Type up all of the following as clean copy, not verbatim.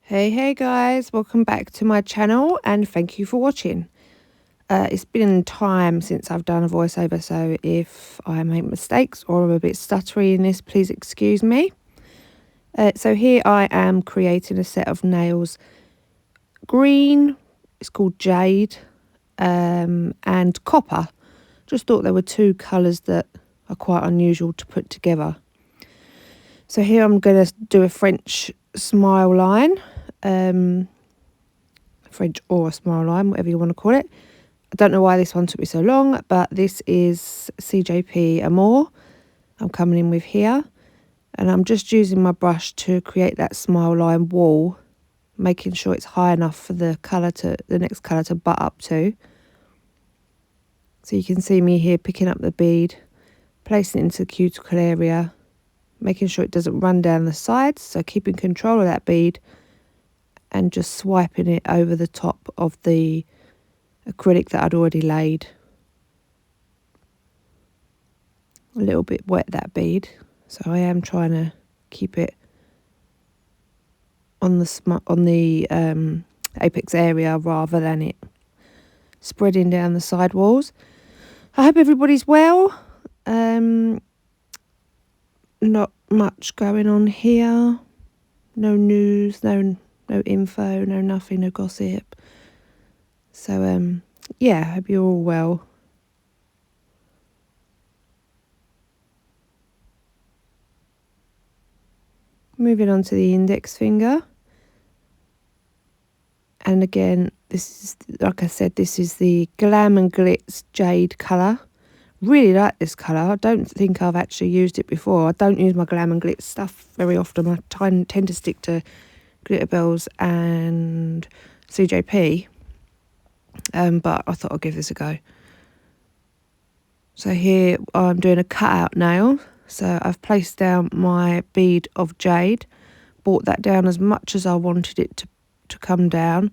Hey guys, welcome back to my channel and thank you for watching. It's been time since I've done a voiceover, so if I make mistakes or I'm a bit stuttery in this, please excuse me. So here I am creating a set of nails. Green, it's called jade, and copper. Just thought there were two colours that are quite unusual to put together. So here I'm going to do a French smile line. French or a smile line, whatever you want to call it. I don't know why this one took me so long, but this is CJP Amore I'm coming in with here, and I'm just using my brush to create that smile line wall, making sure it's high enough for the next colour to butt up to. So you can see me here picking up the bead, placing it into the cuticle area, making sure it doesn't run down the sides, so keeping control of that bead and just swiping it over the top of the acrylic that I'd already laid. A little bit wet, that bead, so I am trying to keep it on the apex area rather than it spreading down the side walls. I hope everybody's well. Not much going on here. No news, no info, no nothing, no gossip. So yeah, I hope you're all well. Moving on to the index finger. And again, this is, like I said, this is the Glam and Glitz Jade colour. Really like this colour. I don't think I've actually used it before. I don't use my Glam and Glitz stuff very often. I tend to stick to Glitterbels and CJP. But I thought I'd give this a go. So here I'm doing a cutout nail. So I've placed down my bead of jade, brought that down as much as I wanted it to come down,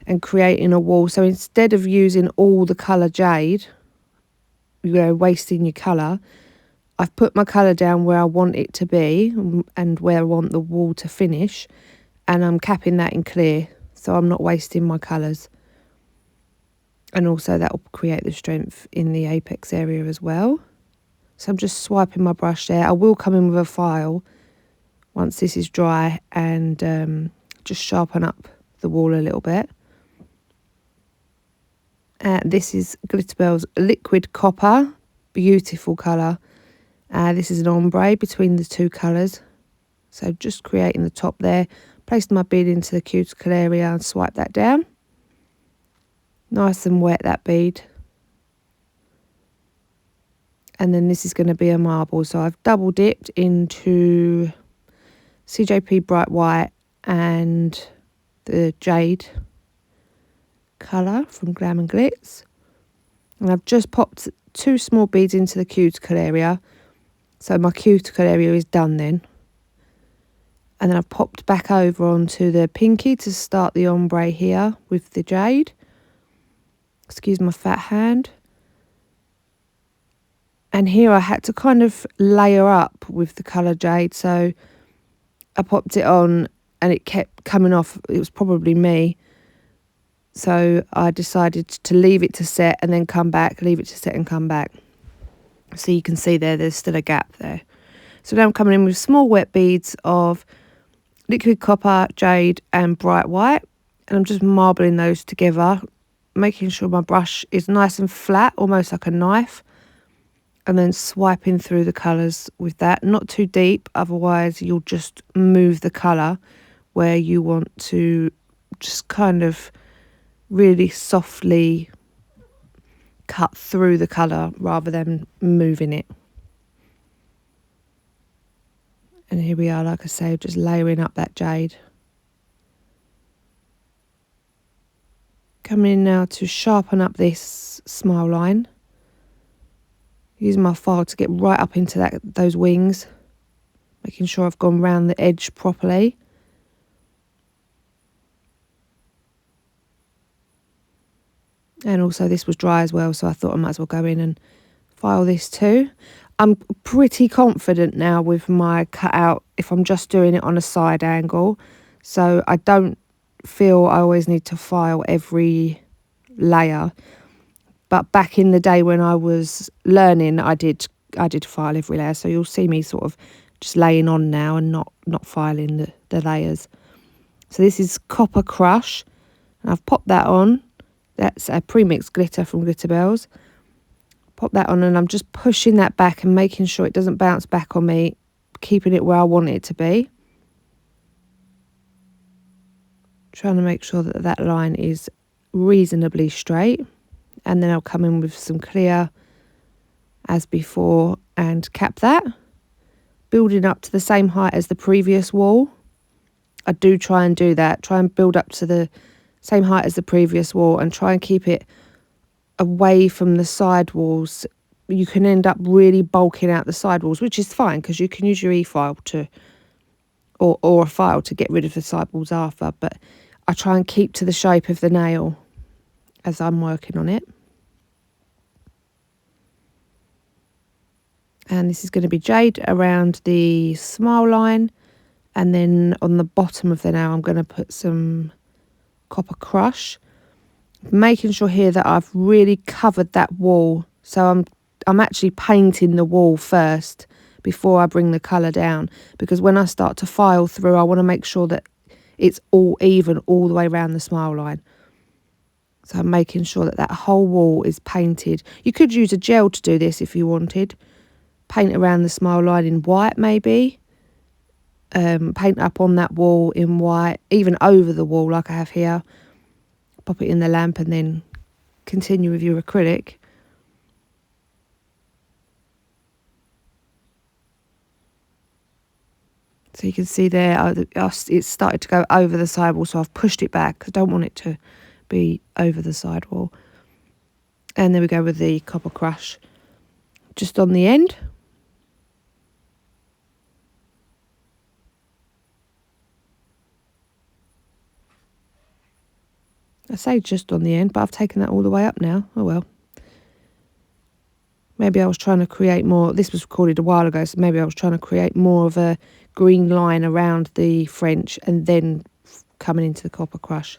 and creating a wall. So instead of using all the colour jade, wasting your colour, I've put my colour down where I want it to be and where I want the wall to finish, and I'm capping that in clear so I'm not wasting my colours. And also that will create the strength in the apex area as well. So I'm just swiping my brush there. I will come in with a file once this is dry and just sharpen up the wall a little bit. This is Glitterbels Liquid Copper, beautiful colour. This is an ombre between the two colours. So just creating the top there, placed my bead into the cuticle area and swipe that down. Nice and wet, that bead. And then this is going to be a marble. So I've double dipped into CJP Bright White and the Jade colour from Glam and Glitz. And I've just popped two small beads into the cuticle area. So my cuticle area is done then. And then I've popped back over onto the pinky to start the ombre here with the jade. Excuse my fat hand. And here I had to kind of layer up with the colour jade. So I popped it on and it kept coming off. It was probably me. So I decided to leave it to set and then come back, leave it to set and come back. So you can see there's still a gap there. So now I'm coming in with small wet beads of liquid copper, jade and bright white. And I'm just marbling those together, making sure my brush is nice and flat, almost like a knife. And then swiping through the colours with that. Not too deep, otherwise you'll just move the colour where you want to just kind of really softly cut through the colour rather than moving it. And here we are, like I say, just layering up that jade. Coming in now to sharpen up this smile line. Using my file to get right up into those wings, making sure I've gone round the edge properly. And also this was dry as well, so I thought I might as well go in and file this too. I'm pretty confident now with my cutout if I'm just doing it on a side angle. So I don't feel I always need to file every layer. But back in the day when I was learning, I did file every layer. So you'll see me sort of just laying on now and not filing the layers. So this is Copper Crush, and I've popped that on. That's a pre-mixed glitter from Glitterbels. Pop that on, and I'm just pushing that back and making sure it doesn't bounce back on me, keeping it where I want it to be. Trying to make sure that that line is reasonably straight. And then I'll come in with some clear as before and cap that. Building up to the same height as the previous wall. I do try and do that. Try and build up to the same height as the previous wall and try and keep it away from the side walls. You can end up really bulking out the side walls, which is fine because you can use your e-file to, or a file to get rid of the side walls after. But I try and keep to the shape of the nail as I'm working on it. And this is going to be jade around the smile line. And then on the bottom of the nail, I'm going to put some Copper Crush. Making sure here that I've really covered that wall. So I'm actually painting the wall first before I bring the colour down. Because when I start to file through, I want to make sure that it's all even all the way around the smile line. So I'm making sure that that whole wall is painted. You could use a gel to do this if you wanted. Paint around the smile line in white maybe. Paint up on that wall in white, even over the wall like I have here. Pop it in the lamp and then continue with your acrylic. So you can see there, it's started to go over the sidewall, so I've pushed it back. I don't want it to be over the sidewall. And there we go with the Copper Crush. Just on the end. I say just on the end, but I've taken that all the way up now. Oh well. Maybe I was trying to create more. This was recorded a while ago, so maybe I was trying to create more of a green line around the French and then coming into the Copper Crush.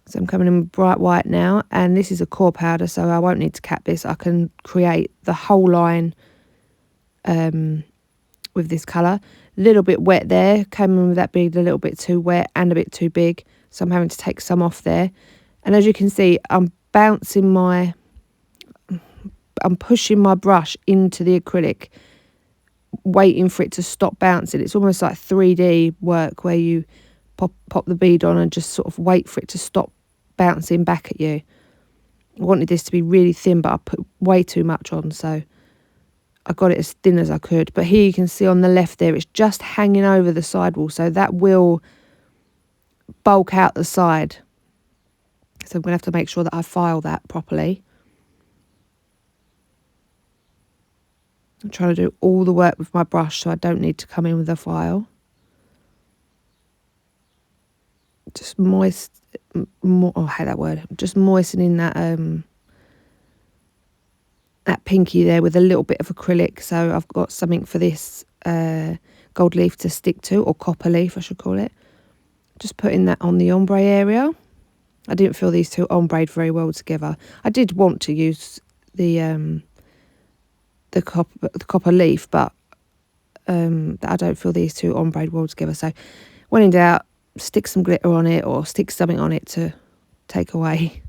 So I'm coming in with bright white now, and this is a core powder, so I won't need to cap this. I can create the whole line with this colour. A little bit wet there, came in with that bead a little bit too wet and a bit too big, so I'm having to take some off there. And as you can see, I'm pushing my brush into the acrylic, waiting for it to stop bouncing. It's almost like 3D work where you pop the bead on and just sort of wait for it to stop bouncing back at you. I wanted this to be really thin, but I put way too much on, so I got it as thin as I could. But here you can see on the left there, it's just hanging over the sidewall, so that will bulk out the side. So I'm going to have to make sure that I file that properly. I'm trying to do all the work with my brush, so I don't need to come in with a file. Just I hate that word. Just moistening that that pinky there with a little bit of acrylic. So I've got something for this gold leaf to stick to, or copper leaf I should call it. Just putting that on the ombre area. I didn't feel these two ombre'd very well together. I did want to use the copper leaf, but I don't feel these two ombre'd well together. So when in doubt, stick some glitter on it or stick something on it to take away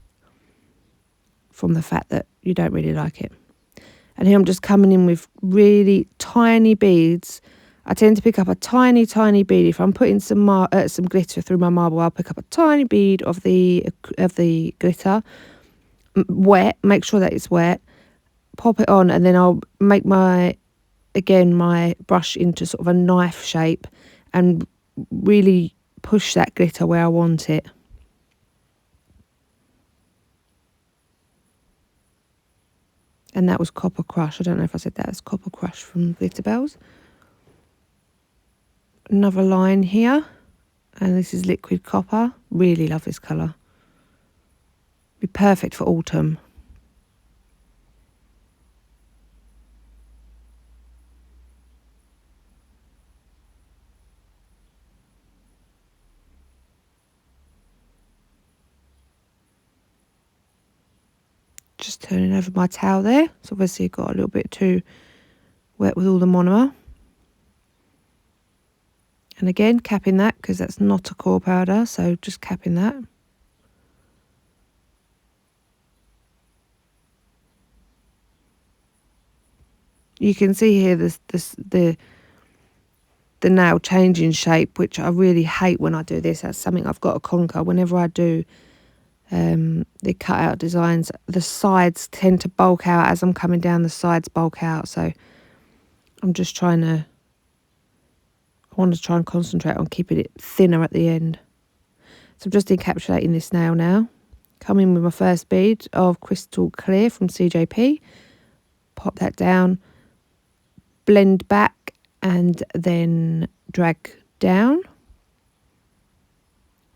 from the fact that you don't really like it. And here I'm just coming in with really tiny beads. I tend to pick up a tiny bead. If I'm putting some glitter through my marble, I'll pick up a tiny bead of the glitter, wet. Make sure that it's wet. Pop it on, and then I'll make my brush into sort of a knife shape, and really push that glitter where I want it. And that was Copper Crush. I don't know if I said that. It's Copper Crush from Glitterbels. Another line here, and this is Liquid Copper. Really love this colour. Be perfect for autumn. just turning over my towel there. So obviously it got a little bit too wet with all the monomer. And again, capping that because that's not a core powder, so just capping that. You can see here the nail changing shape, which I really hate when I do this. That's something I've got to conquer. Whenever I do the cutout designs, the sides tend to bulk out as I'm coming down. The sides bulk out, so I'm just trying to. I want to try and concentrate on keeping it thinner at the end. So I'm just encapsulating this nail now. Come in with my first bead of crystal clear from CJP. Pop that down, blend back, and then drag down.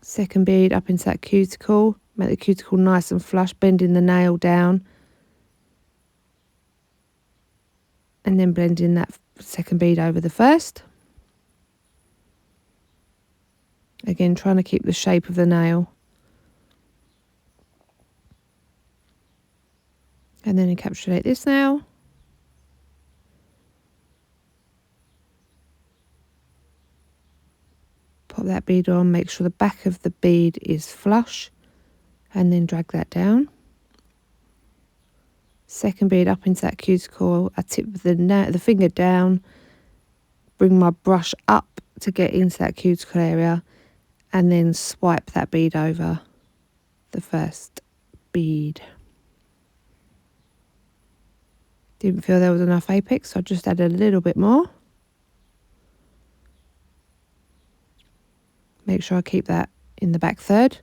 Second bead up into that cuticle. Make the cuticle nice and flush, bending the nail down. And then blending that second bead over the first. Again, trying to keep the shape of the nail. And then encapsulate this nail. Pop that bead on, make sure the back of the bead is flush, and then drag that down. Second bead up into that cuticle. I tip the finger down, bring my brush up to get into that cuticle area, and then swipe that bead over the first bead. Didn't feel there was enough apex, so I just added a little bit more. Make sure I keep that in the back third.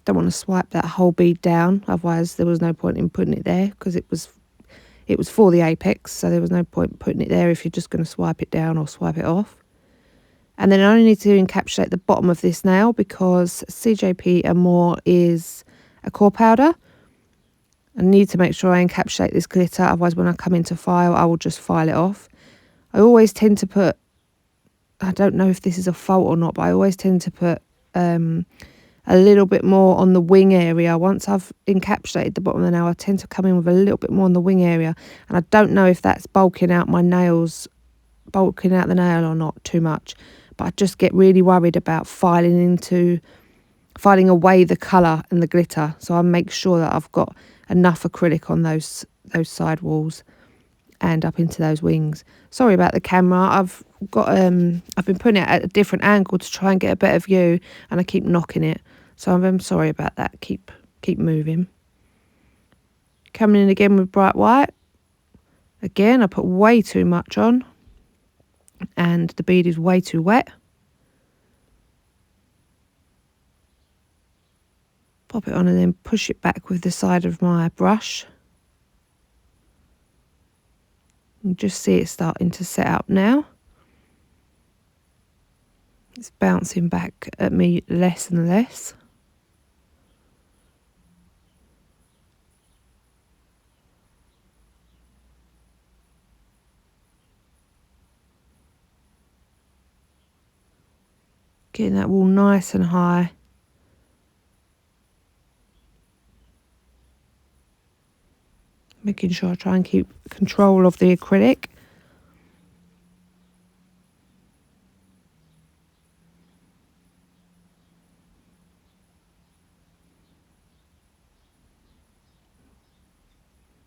Don't want to swipe that whole bead down, otherwise there was no point in putting it there, because it was for the apex, so there was no point putting it there if you're just going to swipe it down or swipe it off. And then I only need to encapsulate the bottom of this nail because CJP Amore is a core powder. I need to make sure I encapsulate this glitter, otherwise when I come into file I will just file it off. I always tend to put, I don't know if this is a fault or not, but I always tend to put a little bit more on the wing area. Once I've encapsulated the bottom of the nail, I tend to come in with a little bit more on the wing area. And I don't know if that's bulking out my nails, bulking out the nail or not too much. But I just get really worried about filing away the colour and the glitter. So I make sure that I've got enough acrylic on those side walls and up into those wings. Sorry about the camera. I've been putting it at a different angle to try and get a better view, and I keep knocking it. So I'm sorry about that. Keep moving. Coming in again with bright white. Again, I put way too much on, and the bead is way too wet. Pop it on and then push it back with the side of my brush. You just see it starting to set up now. It's bouncing back at me less and less. Getting that wall nice and high. Making sure I try and keep control of the acrylic.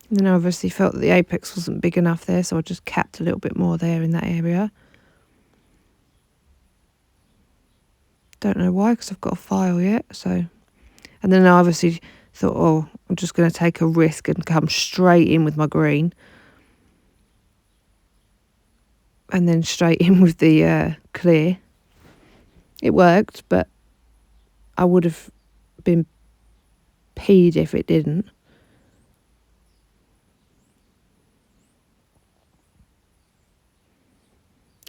And then I obviously felt that the apex wasn't big enough there, so I just capped a little bit more there in that area. Don't know why, because I've got a file yet. So, and then I obviously thought, oh, I'm just going to take a risk and come straight in with my green. And then straight in with the clear. It worked, but I would have been peed if it didn't.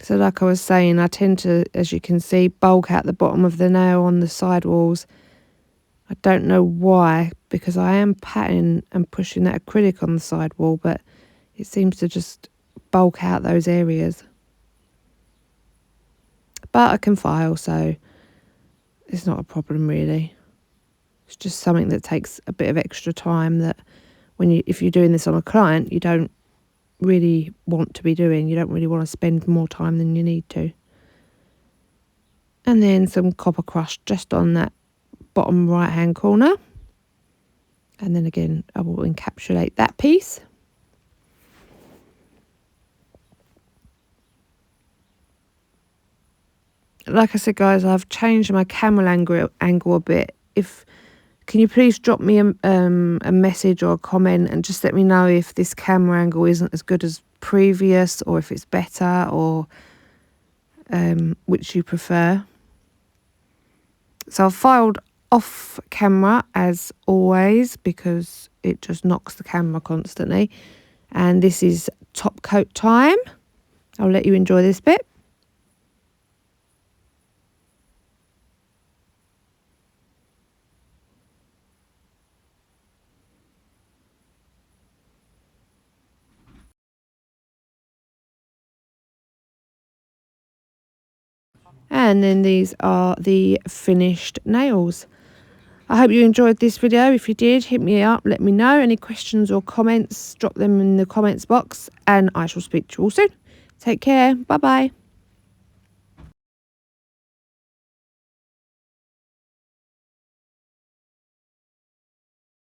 So like I was saying, I tend to, as you can see, bulk out the bottom of the nail on the side walls. I don't know why, because I am patting and pushing that acrylic on the side wall, but it seems to just bulk out those areas. But I can file, so it's not a problem really. It's just something that takes a bit of extra time that if you're doing this on a client, you don't really want to be doing. You don't really want to spend more time than you need to. And then some copper crush just on that bottom right hand corner. And then again, I will encapsulate that piece. Like I said, guys, I've changed my camera angle a bit. Can you please drop me a message or a comment and just let me know if this camera angle isn't as good as previous, or if it's better, or which you prefer. So I've filed off camera as always because it just knocks the camera constantly. And this is top coat time. I'll let you enjoy this bit. And then these are the finished nails. I hope you enjoyed this video. If you did, hit me up, let me know. Any questions or comments, drop them in the comments box, and I shall speak to you all soon. Take care. Bye bye.